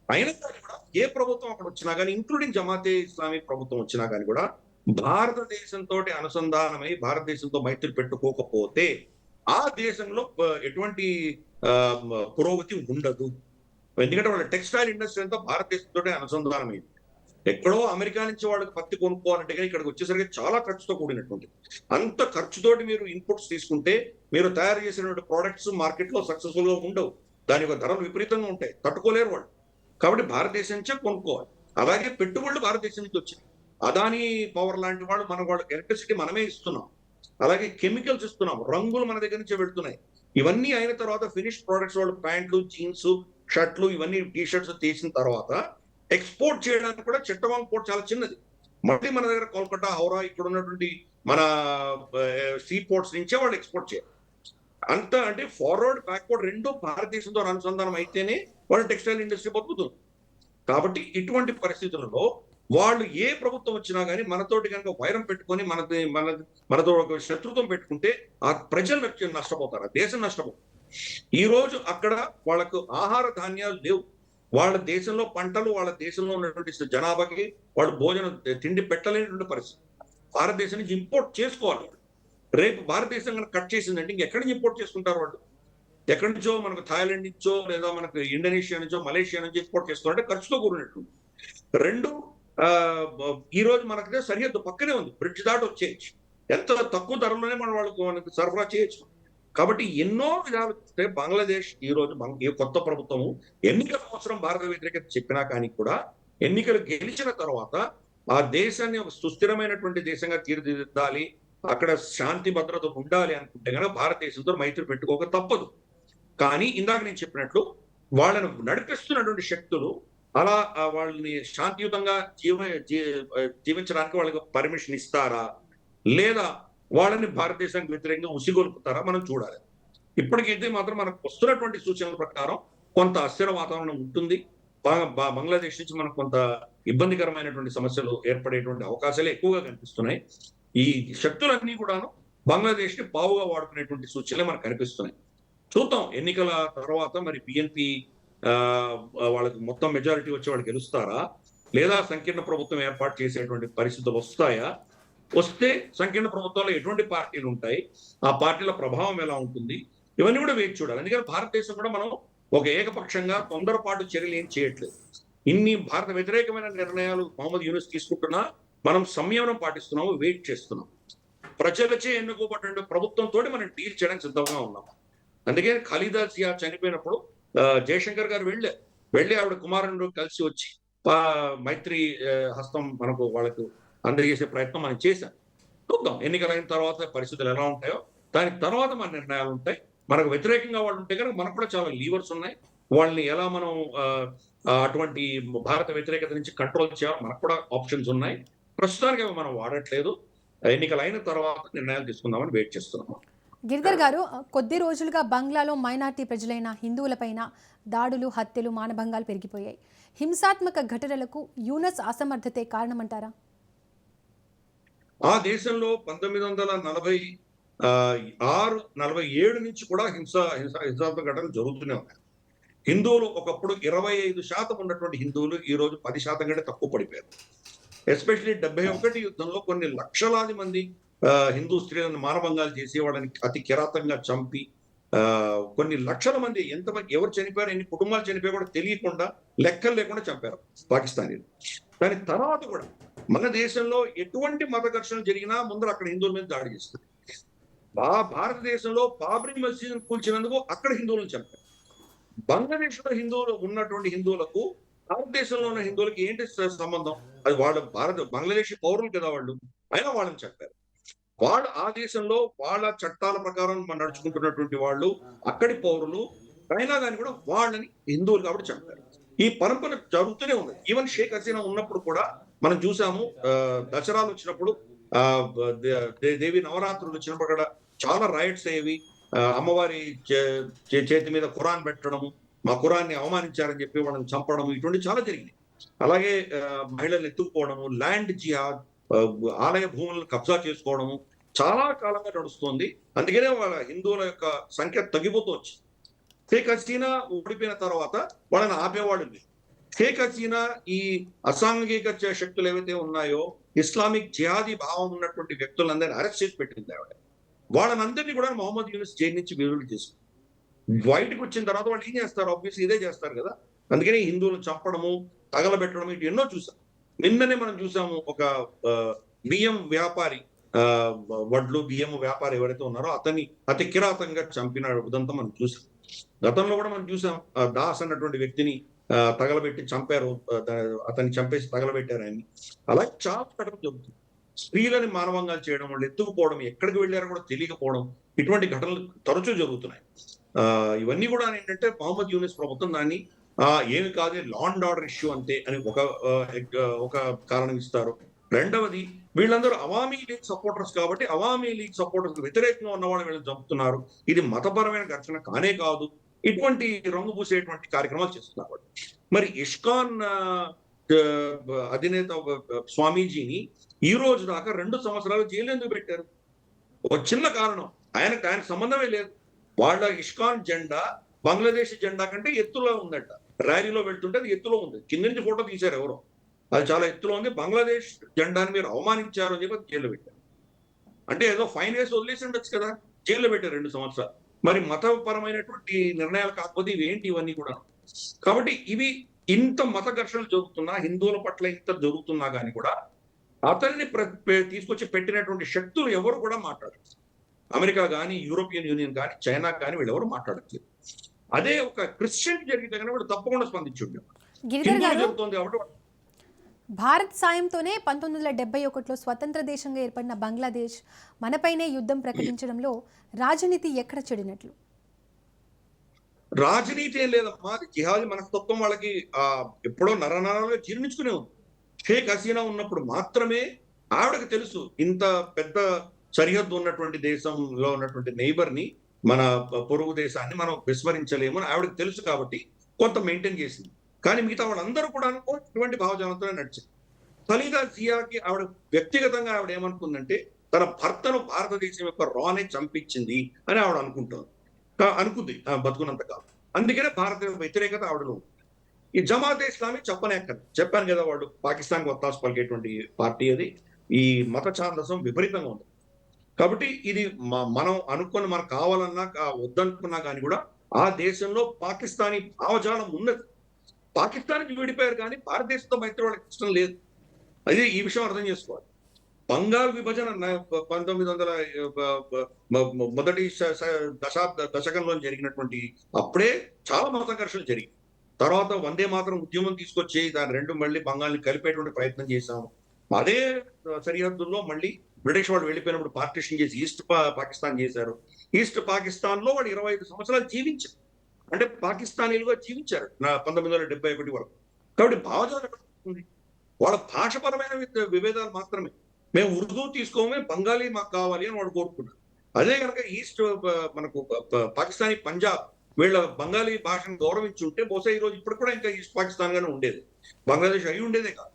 అయినా కానీ కూడా ఏ ప్రభుత్వం అక్కడ వచ్చినా కానీ, ఇంక్లూడింగ్ జమాతే ఇస్లామీ ప్రభుత్వం వచ్చినా కానీ కూడా భారతదేశంతో అనుసంధానమై భారతదేశంతో మైత్రి పెట్టుకోకపోతే ఆ దేశంలో ఎటువంటి పురోగతి ఉండదు. ఎందుకంటే వాళ్ళ టెక్స్టైల్ ఇండస్ట్రీ అంతా భారతదేశంతో అనుసంధానమైంది. ఎక్కడో అమెరికా నుంచి వాళ్ళకి పత్తి కొనుక్కోవాలంటే కానీ ఇక్కడికి వచ్చేసరికి చాలా ఖర్చుతో కూడినటువంటి, అంత ఖర్చుతోటి మీరు ఇన్పుట్స్ తీసుకుంటే మీరు తయారు చేసినటువంటి ప్రోడక్ట్స్ మార్కెట్లో సక్సెస్ఫుల్ గా ఉండవు. దాని యొక్క ధరలు విపరీతంగా ఉంటాయి, తట్టుకోలేరు వాళ్ళు. కాబట్టి భారతదేశం నుంచే కొనుక్కోవాలి. అలాగే పెట్టుబడులు భారతదేశం నుంచి వచ్చినాయి. అదానీ పవర్ లాంటి వాళ్ళు మన వాళ్ళకి ఎలక్ట్రిసిటీ మనమే ఇస్తున్నాం, అలాగే కెమికల్స్ ఇస్తున్నాం, రంగులు మన దగ్గర నుంచే వెళ్తున్నాయి. ఇవన్నీ అయిన తర్వాత ఫినిష్ ప్రోడక్ట్స్ వాళ్ళు ప్యాంట్లు, జీన్స్, షర్ట్లు, ఇవన్నీ టీ షర్ట్స్ తీసిన తర్వాత ఎక్స్పోర్ట్ చేయడానికి కూడా చిట్టగాంగ్ పోర్ట్ చాలా చిన్నది. మళ్ళీ మన దగ్గర కోల్కతా, హౌరా ఇక్కడ ఉన్నటువంటి మన సీ పోర్ట్స్ నుంచే వాళ్ళు ఎక్స్పోర్ట్ చేయాలి. అంత అంటే ఫార్వర్డ్ బ్యాక్వర్డ్ రెండు భారతదేశంతో అనుసంధానం అయితేనే వాళ్ళ టెక్స్టైల్ ఇండస్ట్రీ బతుకుతుంది. కాబట్టి ఇటువంటి పరిస్థితులలో వాళ్ళు ఏ ప్రభుత్వం వచ్చినా కానీ మనతోటి కనుక వైరం పెట్టుకొని మనతో ఒక శత్రుత్వం పెట్టుకుంటే ఆ ప్రజలు నష్టపోతారు, ఆ దేశం నష్టపోతారు. ఈ రోజు అక్కడ వాళ్ళకు ఆహార ధాన్యాలు లేవు. వాళ్ళ దేశంలో పంటలు, వాళ్ళ దేశంలో ఉన్నటువంటి జనాభాకి వాళ్ళు భోజనం తిండి పెట్టలేనటువంటి పరిస్థితి. భారతదేశం నుంచి ఇంపోర్ట్ చేసుకోవాలి. రేపు భారతదేశం కనుక కట్ చేసిందంటే ఇంకెక్కడి నుంచి ఇంపోర్ట్ చేసుకుంటారు వాళ్ళు? ఎక్కడి నుంచో మనకు థాయిలాండ్ నుంచో లేదా మనకు ఇండోనేషియా నుంచో మలేషియా నుంచి ఎక్స్పోర్ట్ చేసుకోవాలంటే ఖర్చుతో కూడినట్టు. రెండు, ఈ రోజు మనకి సరిహద్దు పక్కనే ఉంది, బ్రిడ్జ్ దాటి వచ్చేయచ్చు. ఎంత తక్కువ ధరలోనే మనం వాళ్ళకు సరఫరా చేయొచ్చు. కాబట్టి ఎన్నో విధాలు బంగ్లాదేశ్ ఈ రోజు కొత్త ప్రభుత్వము ఎన్నికల అవసరం భారత వ్యతిరేకత చెప్పినా కానీ కూడా ఎన్నికలు గెలిచిన తర్వాత ఆ దేశాన్ని ఒక సుస్థిరమైనటువంటి దేశంగా తీర్చిదిద్దాలి, అక్కడ శాంతి భద్రత ఉండాలి అనుకుంటే కనుక భారతదేశంతో మైత్రి పెట్టుకోక తప్పదు. కానీ ఇందాక నేను చెప్పినట్లు వాళ్ళను నడిపిస్తున్నటువంటి శక్తులు అలా వాళ్ళని శాంతియుతంగా జీవించడానికి వాళ్ళకి పర్మిషన్ ఇస్తారా, లేదా వాళ్ళని భారతదేశానికి వ్యతిరేకంగా ఉసిగొలుపుతారా మనం చూడాలి. ఇప్పటికైతే మాత్రం మనకు వస్తున్నటువంటి సూచనల ప్రకారం కొంత అస్థిర వాతావరణం ఉంటుంది. బంగ్లాదేశ్ నుంచి మనకు కొంత ఇబ్బందికరమైనటువంటి సమస్యలు ఏర్పడేటువంటి అవకాశాలు ఎక్కువగా కనిపిస్తున్నాయి. ఈ శక్తులన్నీ కూడాను బంగ్లాదేశ్ ని పావుగా వాడుకునేటువంటి సూచనలే మనకు కనిపిస్తున్నాయి. చూద్దాం ఎన్నికల తర్వాత మరి బిఎన్పి వాళ్ళకి మొత్తం మెజారిటీ వచ్చి వాళ్ళు గెలుస్తారా, లేదా సంకీర్ణ ప్రభుత్వం ఏర్పాటు చేసేటువంటి పరిస్థితులు వస్తాయా, వస్తే సంకీర్ణ ప్రభుత్వాల్లో ఎటువంటి పార్టీలు ఉంటాయి, ఆ పార్టీల ప్రభావం ఎలా ఉంటుంది, ఇవన్నీ కూడా వేచి చూడాలి. ఎందుకంటే భారతదేశం కూడా మనం ఒక ఏకపక్షంగా తొందరపాటు చర్యలు ఏం చేయట్లేదు. ఇన్ని భారత వ్యతిరేకమైన నిర్ణయాలు మహమ్మద్ యూనుస్ తీసుకుంటున్నా మనం సంయమనం పాటిస్తున్నాము, వెయిట్ చేస్తున్నాం. ప్రజలచే ఎన్నుకోబడిన ప్రభుత్వంతో మనం డీల్ చేయడానికి సిద్ధంగా ఉన్నాం. అందుకే ఖలీదా జియా చనిపోయినప్పుడు జయశంకర్ గారు వెళ్ళి ఆవిడ కుమారుడు కలిసి వచ్చి మైత్రి హస్తం మనకు వాళ్ళకు అందజేసే ప్రయత్నం మనం చేశాం. చూద్దాం ఎన్నికలైన తర్వాత పరిస్థితులు ఎలా ఉంటాయో దానికి తర్వాత మన నిర్ణయాలు ఉంటాయి. మనకు వ్యతిరేకంగా వాళ్ళు ఉంటే కనుక మనకు కూడా చాలా లీవర్స్ ఉన్నాయి. వాళ్ళని ఎలా మనం అటువంటి భారత వ్యతిరేకత నుంచి కంట్రోల్ చేయాలి మనకు కూడా ఆప్షన్స్ ఉన్నాయి. ప్రస్తుతానికి అవి మనం వాడట్లేదు. ఎన్నికలైన తర్వాత నిర్ణయాలు తీసుకుందామని వెయిట్ చేస్తున్నాము. గిరిధర్ గారు, కొద్ది రోజులుగా బంగ్లాలో మైనార్టీ ప్రజలైన హిందువులపైన దాడులు, హత్యలు, మానభంగాలు పెరిగిపోయాయి. హింసాత్మక ఘటనలకు యూనస్ అసమర్థతే కారణమంటారా? ఆ దేశంలో 1946-47 నుంచి కూడా హింసాత్మక ఘటనలు జరుగుతూనే ఉన్నాయి. హిందువులు ఒకప్పుడు 25% ఉన్నటువంటి హిందువులు ఈ రోజు 10% కంటే తక్కువ పడిపోయారు. ఎస్పెషలీ 71 యుద్ధంలో కొన్ని లక్షలాది మంది హిందూ స్త్రీలను మానభంగాలు చేసి వాళ్ళని అతి కిరాతంగా చంపి కొన్ని లక్షల మంది ఎవరు చనిపోయారు, ఎన్ని కుటుంబాలు చనిపోయారు కూడా తెలియకుండా లెక్కలు లేకుండా చంపారు పాకిస్తానీలు. దాని తర్వాత కూడా మన దేశంలో ఎటువంటి మత ఘర్షణలు జరిగినా ముందర అక్కడ హిందువుల మీద దాడి చేస్తుంది. భారతదేశంలో బాబ్రీ మసీదును కూల్చినందుకు అక్కడ హిందువులను చంపారు. బంగ్లాదేశ్ లో హిందువులు ఉన్నటువంటి హిందువులకు భారతదేశంలో ఉన్న హిందువులకి ఏంటి సంబంధం? అది వాళ్ళు బంగ్లాదేశీ పౌరులు కదా వాళ్ళు, అయినా వాళ్ళని చంపారు. వాళ్ళు ఆ దేశంలో వాళ్ళ చట్టాల ప్రకారం నడుచుకుంటున్నటువంటి వాళ్ళు అక్కడి పౌరులు అయినా కానీ కూడా వాళ్ళని హిందువులు కాబట్టి చంపారు. ఈ పరంపర జరుగుతూనే ఉంది. ఈవెన్ షేక్ హసీనా ఉన్నప్పుడు కూడా మనం చూసాము, దసరాలు వచ్చినప్పుడు దేవి నవరాత్రులు వచ్చినప్పుడు కూడా చాలా రైట్స్ అయ్యేవి. అమ్మవారి చేతి మీద ఖురాన్ పెట్టడము, మా ఖురాన్ని అవమానించారని చెప్పి వాళ్ళని చంపడం, ఇటువంటి చాలా జరిగింది. అలాగే మహిళలను ఎత్తుకుపోవడము, ల్యాండ్ జిహాద్, ఆలయ భూములను కబ్జా చేసుకోవడము చాలా కాలంగా నడుస్తుంది. అందుకనే వాళ్ళ హిందువుల యొక్క సంఖ్య తగ్గిపోతూ వచ్చింది. షేక్ హసీనా ఓడిపోయిన తర్వాత వాళ్ళని ఆపేవాళ్ళు. షేక్ హసీనా ఈ అసాంఘిక శక్తులు ఏవైతే ఉన్నాయో, ఇస్లామిక్ జిహాదీ భావం ఉన్నటువంటి వ్యక్తులందరినీ అరెస్ట్ చేసి పెట్టింది ఆవిడ. వాళ్ళనందరినీ కూడా మొహమ్మద్ యూనస్ జైలు నుంచి విడుదల చేసింది. బయటకు వచ్చిన తర్వాత వాళ్ళు ఏం చేస్తారు? ఆబ్వియస్లీ ఇదే చేస్తారు కదా. అందుకని హిందువులను చంపడము, తగలబెట్టడం ఇటు ఎన్నో చూసాం. నిన్ననే మనం చూసాము ఒక బియ్యం వ్యాపారి, వడ్లు బియ్యం వ్యాపారి ఎవరైతే ఉన్నారో అతన్ని అతి కిరాతంగా చంపిన ఉదంతం మనం చూసాం. గతంలో కూడా మనం చూసాం దాస్ అన్నటువంటి వ్యక్తిని తగలబెట్టి చంపారు. అతన్ని చంపేసి తగలబెట్టారు ఆయన్ని. అలాగే చాలా ఘటనలు జరుగుతుంది. స్త్రీలని మానవంగా చేయడం, వాళ్ళు ఎత్తుకుపోవడం, ఎక్కడికి వెళ్ళారో కూడా తెలియకపోవడం, ఇటువంటి ఘటనలు తరచూ జరుగుతున్నాయి. ఇవన్నీ కూడా ఏంటంటే మొహమ్మద్ యూనిస్ ప్రభుత్వం దాన్ని ఏమి కాదు, లా అండ్ ఆర్డర్ ఇష్యూ అంతే అని ఒక కారణం ఇస్తారు. రెండవది, వీళ్ళందరూ అవామీ లీగ్ సపోర్టర్స్ కాబట్టి అవామీ లీగ్ సపోర్టర్స్ వ్యతిరేకంగా ఉన్న వాళ్ళు వీళ్ళని చంపుతున్నారు, ఇది మతపరమైన ఘర్షణ కానే కాదు, ఇటువంటి రంగు పూసేటువంటి కార్యక్రమాలు చేస్తున్నారు. మరి ఇస్కాన్ అధినేత స్వామీజీని ఈ రోజు దాకా 2 సంవత్సరాలు జైలు ఎందుకు పెట్టారు? ఒక చిన్న కారణం, ఆయనకు సంబంధమే లేదు. వాళ్ళ ఇస్కాన్ జెండా బంగ్లాదేశ్ జెండా కంటే ఎత్తులో ఉందట. ర్యాలీలో వెళ్తుంటే అది ఎత్తులో ఉంది. కింద నుంచి ఫోటో తీశారు ఎవరో, అది చాలా ఎత్తులో ఉంది. బంగ్లాదేశ్ జెండాని మీరు అవమానించారు అని చెప్పి జైల్లో పెట్టారు. అంటే ఏదో ఫైన్ వేసి వదిలేసి ఉండొచ్చు కదా, జైల్లో పెట్టారు 2 సంవత్సరాలు. మరి మతపరమైనటువంటి నిర్ణయాలు కాకపోతే ఇవేంటి ఇవన్నీ కూడా? కాబట్టి ఇవి ఇంత మత ఘర్షణలు జరుగుతున్నా, హిందువుల పట్ల ఇంత జరుగుతున్నా కానీ కూడా అతన్ని తీసుకొచ్చి పెట్టినటువంటి శక్తులు ఎవరు కూడా మాట్లాడలేదు. అమెరికా కానీ, యూరోపియన్ యూనియన్ కానీ, చైనా కానీ వీళ్ళెవరు మాట్లాడట్లేదు. అదే ఒక క్రిస్టియన్ జరిగితే కానీ వాడు తప్పకుండా స్పందించుండే. జరుగుతుంది కాబట్టి భారత్ సాయంతోనే 1971లో స్వతంత్ర దేశంగా ఏర్పడిన బంగ్లాదేశ్ మనపైనే యుద్ధం ప్రకటించడంలో రాజనీతి ఎక్కడ చెడినట్లు? రాజనీతి ఏం లేదమ్మా, జిహాదీ మనస్తత్వం వాళ్ళకి ఎప్పుడో నరనరాలుగా జీర్ణించుకునే ఉంది. షేక్ హసీనా ఉన్నప్పుడు మాత్రమే ఆవిడకి తెలుసు ఇంత పెద్ద సరిహద్దు ఉన్నటువంటి దేశంలో ఉన్నటువంటి నైబర్ ని, మన పొరుగు దేశాన్ని మనం విస్మరించలేము అని ఆవిడకి తెలుసు కాబట్టి కొంత మెయింటైన్ చేసింది. కానీ మిగతా వాళ్ళందరూ కూడా ఇటువంటి భావజాలంతో నడిచింది. ఖలీదా జియాకి ఆవిడ వ్యక్తిగతంగా ఆవిడ ఏమనుకుందంటే తన భర్తను భారతదేశం యొక్క రానే చంపించింది అని ఆవిడ అనుకుంది బతుకున్నంత కాలం. అందుకనే భారత వ్యతిరేకత ఆవిడలో. ఈ జమాతే ఇస్లామీ చెప్పాను కదా, వాళ్ళు పాకిస్తాన్ ఒత్తాసు పలికేటువంటి పార్టీ. అది ఈ మత ఛాందసం విపరీతంగా ఉంది. కాబట్టి ఇది మనం అనుకున్న, మనకు కావాలన్నా వద్దనుకున్నా కానీ కూడా ఆ దేశంలో పాకిస్తానీ భావజాలం ఉన్నది. పాకిస్తాన్కి విడిపోయారు కానీ భారతదేశంతో మైత్రి వాళ్ళకి ఇష్టం లేదు. అది ఈ విషయం అర్థం చేసుకోవాలి. బంగాల్ విభజన 1900 మొదటి దశకంలో జరిగినటువంటి అప్పుడే చాలా మత ఘర్షణలు జరిగాయి. తర్వాత వందే మాత్రం ఉద్యమం తీసుకొచ్చి దాని రెండు మళ్ళీ బంగాల్ని కలిపేటువంటి ప్రయత్నం చేశాము. అదే సరిహద్దుల్లో మళ్ళీ బ్రిటిష్ వాళ్ళు వెళ్ళిపోయినప్పుడు పార్టిషన్ చేసి ఈస్ట్ పాకిస్తాన్ చేశారు. ఈస్ట్ పాకిస్తాన్ లో వాళ్ళు 25 సంవత్సరాలు జీవించారు, అంటే పాకిస్తానీలుగా జీవించారు 1971 వరకు. కాబట్టి భావజాలం ఉంది, వాళ్ళ భాషపరమైన విభేదాలు మాత్రమే. మేము ఉర్దూ తీసుకోమే, బెంగాలీ మాకు కావాలి అని వాడు కోరుకున్నారు. అదే కనుక ఈస్ట్ మనకు పాకిస్తానీ పంజాబ్ వీళ్ళ బెంగాలీ భాషను గౌరవించుంటే బహుశా ఈ రోజు ఇప్పుడు కూడా ఇంకా ఈస్ట్ పాకిస్తాన్ గానే ఉండేది, బంగ్లాదేశ్ అయి ఉండేదే కాదు.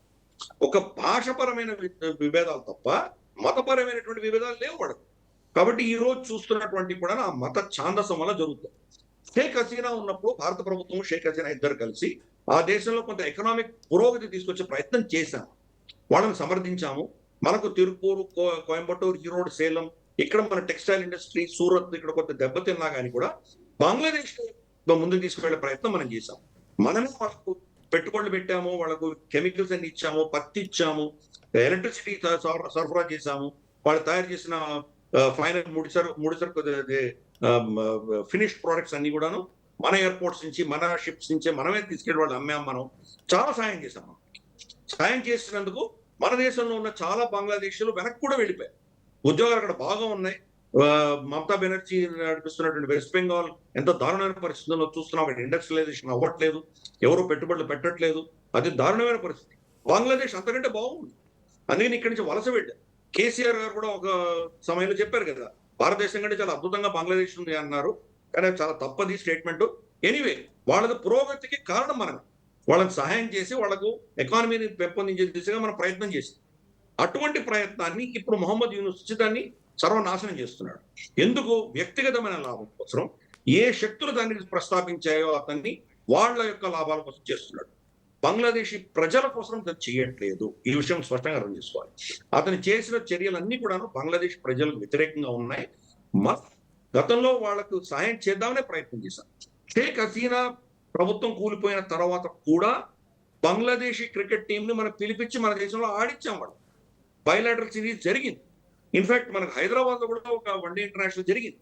ఒక భాషపరమైన విభేదాలు తప్ప మతపరమైనటువంటి విభేదాలు లేవు వాడు. కాబట్టి ఈ రోజు చూస్తున్నటువంటి కూడా ఆ మత ఛాందసం వల్ల జరుగుతుంది. షేక్ హసీనా ఉన్నప్పుడు భారత ప్రభుత్వం షేక్ హసీనా ఇద్దరు కలిసి ఆ దేశంలో కొంత ఎకనామిక్ పురోగతి తీసుకొచ్చే ప్రయత్నం చేశాము, వాళ్ళని సమర్థించాము. మనకు తిరుపూరు, కోయంబత్తూరు, ఈరోడ్, సేలం ఇక్కడ మన టెక్స్టైల్ ఇండస్ట్రీ, సూరత్ ఇక్కడ కొంత దెబ్బతిన్నా కానీ కూడా బంగ్లాదేశ్ ముందుకు తీసుకువెళ్లే ప్రయత్నం మనం చేశాము. మనమే వాళ్ళకు పెట్టుబడులు పెట్టాము, వాళ్ళకు కెమికల్స్ అన్ని ఇచ్చాము, పత్తి ఇచ్చాము, ఎలక్ట్రిసిటీ సరఫరా చేశాము. వాళ్ళు తయారు చేసిన ఫైనల్ ముడిసరుకు ఫినిష్డ్ ప్రొడక్ట్స్ అన్ని కూడాను మన ఎయిర్పోర్ట్స్ నుంచి, మన షిప్స్ నుంచి మనమే తీసుకెళ్లి వాళ్ళు అమ్మాము. మనం చాలా సాయం చేశాము. సాయం చేసినందుకు మన దేశంలో ఉన్న చాలా బంగ్లాదేశీలు వెనక్కి కూడా వెళ్ళిపోయారు. ఉద్యోగాలు అక్కడ బాగా ఉన్నాయి. మమతా బెనర్జీ నడిపిస్తున్నటువంటి వెస్ట్ బెంగాల్ ఎంత దారుణమైన పరిస్థితుల్లో చూస్తున్నాం. అక్కడ ఇండస్ట్రియలైజేషన్ అవ్వట్లేదు, ఎవరు పెట్టుబడులు పెట్టట్లేదు, అది దారుణమైన పరిస్థితి. బంగ్లాదేశ్ అంతకంటే బాగుంది, అందుకని ఇక్కడి నుంచి వలస వెళ్ళారు. కేసీఆర్ గారు కూడా ఒక సమయంలో చెప్పారు కదా, భారతదేశం కంటే చాలా అద్భుతంగా బంగ్లాదేశ్ ఉంది అన్నారు. కానీ చాలా తప్పది స్టేట్మెంట్. ఎనీవే, వాళ్ళకి పురోగతికి కారణం మనమే. వాళ్ళకి సహాయం చేసి వాళ్ళకు ఎకానమీని పెంపొందించే దిశగా మనం ప్రయత్నం చేసి, అటువంటి ప్రయత్నాన్ని ఇప్పుడు మొహమ్మద్ యూనుస్ దాన్ని సర్వనాశనం చేస్తున్నాడు. ఎందుకు? వ్యక్తిగతమైన లాభం కోసం. ఏ శక్తులు దాన్ని ప్రస్తావించాయో అతన్ని వాళ్ళ యొక్క లాభాల కోసం చేస్తున్నాడు. బంగ్లాదేశీ ప్రజల కోసం అతను చేయట్లేదు. ఈ విషయం స్పష్టంగా అర్థం చేసుకోవాలి. అతను చేసిన చర్యలన్నీ కూడాను బంగ్లాదేశ్ ప్రజలకు వ్యతిరేకంగా ఉన్నాయి. మనం గతంలో వాళ్ళకు సహాయం చేద్దామనే ప్రయత్నం చేశాం. షేక్ హసీనా ప్రభుత్వం కూలిపోయిన తర్వాత కూడా బంగ్లాదేశీ క్రికెట్ టీం ని మనం పిలిపించి మన దేశంలో ఆడించాం వాళ్ళు. బయలాటరల్ సిరీస్ జరిగింది. ఇన్ఫాక్ట్ మనకు హైదరాబాద్ లో కూడా ఒక వన్డే ఇంటర్నేషనల్ జరిగింది.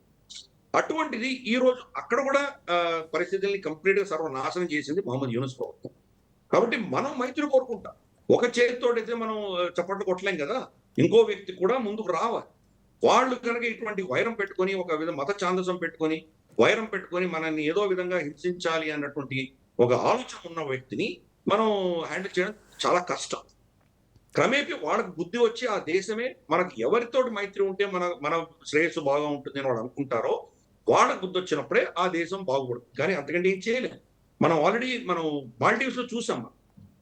అటువంటిది ఈ రోజు అక్కడ కూడా పరిస్థితుల్ని కంప్లీట్ గా సర్వనాశనం చేసింది మొహమ్మద్ యూనుస్ ప్రభుత్వం. కాబట్టి మనం మైత్రి కోరుకుంటాం. ఒక చేతితోటైతే మనం చప్పట్లు కొట్టలేం కదా. ఇంకో వ్యక్తి కూడా ముందుకు రావాలి. వాళ్ళు కనుక ఇటువంటి వైరం పెట్టుకొని ఒక విధ మత ఛాందసం పెట్టుకొని వైరం పెట్టుకొని మనల్ని ఏదో విధంగా హింసించాలి అన్నటువంటి ఒక ఆలోచన ఉన్న వ్యక్తిని మనం హ్యాండిల్ చేయడం చాలా కష్టం. క్రమేపీ వాళ్ళకి బుద్ధి వచ్చి ఆ దేశమే మనకు ఎవరితోటి మైత్రి ఉంటే మన మన శ్రేయస్సు బాగా ఉంటుంది అని వాళ్ళు అనుకుంటారో వాళ్ళకి బుద్ధి వచ్చినప్పుడే ఆ దేశం బాగుపడుతుంది. కానీ అంతకంటే ఏం చేయలేదు. మనం ఆల్రెడీ మాల్డీవ్స్ లో చూసాం.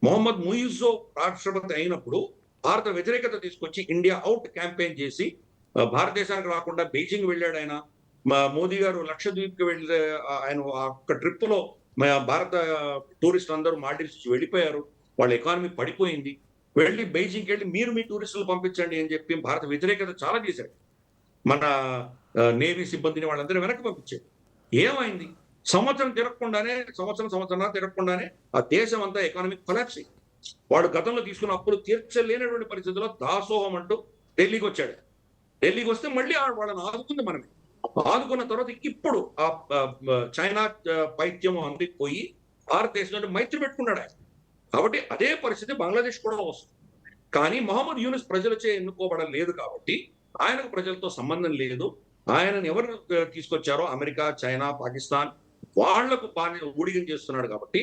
మొహమ్మద్ ముయిజో రాష్ట్రపతి అయినప్పుడు భారత వ్యతిరేకత తీసుకొచ్చి ఇండియా అవుట్ క్యాంపెయిన్ చేసి భారతదేశానికి రాకుండా బీజింగ్ వెళ్ళాడు ఆయన. మోదీ గారు లక్షద్వీప్ కి వెళ్ళి ఆయన ఒక్క ట్రిప్ లో భారత టూరిస్టులు అందరూ మాల్డీవ్స్ నుంచి వెళ్ళిపోయారు. వాళ్ళ ఎకానమీ పడిపోయింది. వెళ్ళి బీజింగ్కి వెళ్ళి మీరు మీ టూరిస్టులు పంపించండి అని చెప్పి భారత వ్యతిరేకత చాలా చేశాడు. మన నేవీ సిబ్బందిని వాళ్ళందరూ వెనక్కి పంపించాడు. ఏమైంది? సంవత్సరం తిరగకుండానే ఆ దేశం అంతా ఎకానమిక్ కొలాప్స్ అయింది. వాడు గతంలో తీసుకున్న అప్పులు తీర్చలేనటువంటి పరిస్థితుల్లో దాసోహం అంటూ ఢిల్లీకి వచ్చాడు. ఢిల్లీకి వస్తే మళ్ళీ వాళ్ళని ఆదుకుంది మనమే. ఆదుకున్న తర్వాత ఇప్పుడు ఆ చైనా పైత్యం అందుకు పోయి భారతదేశంలో మైత్రి పెట్టుకున్నాడు ఆయన. కాబట్టి అదే పరిస్థితి బంగ్లాదేశ్ కూడా వస్తుంది. కానీ మొహమ్మద్ యూనుస్ ప్రజలచే ఎన్నుకోబడలేదు కాబట్టి ఆయనకు ప్రజలతో సంబంధం లేదు. ఆయనను ఎవరు తీసుకొచ్చారో అమెరికా, చైనా, పాకిస్తాన్ వాళ్లకు ఊడిగం చేస్తున్నాడు కాబట్టి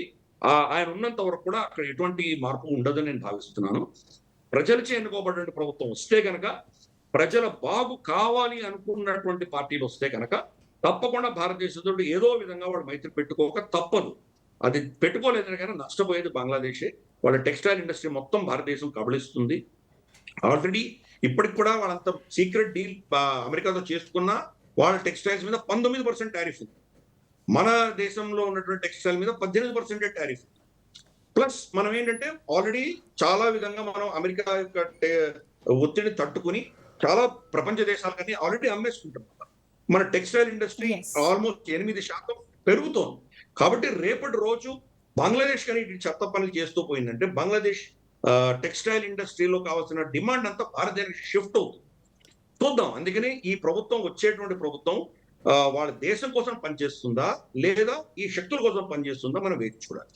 ఆయన ఉన్నంత వరకు కూడా అక్కడ ఎటువంటి మార్పు ఉండదని నేను భావిస్తున్నాను. ప్రజలచే ఎన్నుకోబడిన ప్రభుత్వం వస్తే కనుక, ప్రజల బాగు కావాలి అనుకున్నటువంటి పార్టీలు వస్తే కనుక తప్పకుండా భారతదేశంతో ఏదో విధంగా వాళ్ళు మైత్రి పెట్టుకోక తప్పదు. అది పెట్టుకోలేదని కానీ నష్టపోయేది బంగ్లాదేశే. వాళ్ళ టెక్స్టైల్ ఇండస్ట్రీ మొత్తం భారతదేశం కబళిస్తుంది. ఆల్రెడీ ఇప్పటికి కూడా వాళ్ళంత సీక్రెట్ డీల్ అమెరికాతో చేసుకున్నా వాళ్ళ టెక్స్టైల్స్ మీద 19% టారిఫ్ ఉంది. మన దేశంలో ఉన్నటువంటి టెక్స్టైల్ మీద 18% టారిఫ్. ప్లస్ మనం ఏంటంటే ఆల్రెడీ చాలా విధంగా మనం అమెరికా యొక్క ఒత్తిడిని తట్టుకుని చాలా ప్రపంచ దేశాలకన్నీ ఆల్రెడీ అమ్మేసుకుంటున్నాం. మన టెక్స్టైల్ ఇండస్ట్రీ ఆల్మోస్ట్ 8% పెరుగుతోంది. కాబట్టి రేపటి రోజు బంగ్లాదేశ్ కానీ చెత్త పనులు చేస్తూ పోయిందంటే బంగ్లాదేశ్ టెక్స్టైల్ ఇండస్ట్రీలో కావాల్సిన డిమాండ్ అంతా భారతదేశానికి షిఫ్ట్ అవుతుంది. చూద్దాం. అందుకని ఈ ప్రభుత్వం వచ్చేటువంటి ప్రభుత్వం వాళ్ళ దేశం కోసం పనిచేస్తుందా లేదా ఈ శక్తుల కోసం పనిచేస్తుందా మనం వేచి చూడాలి.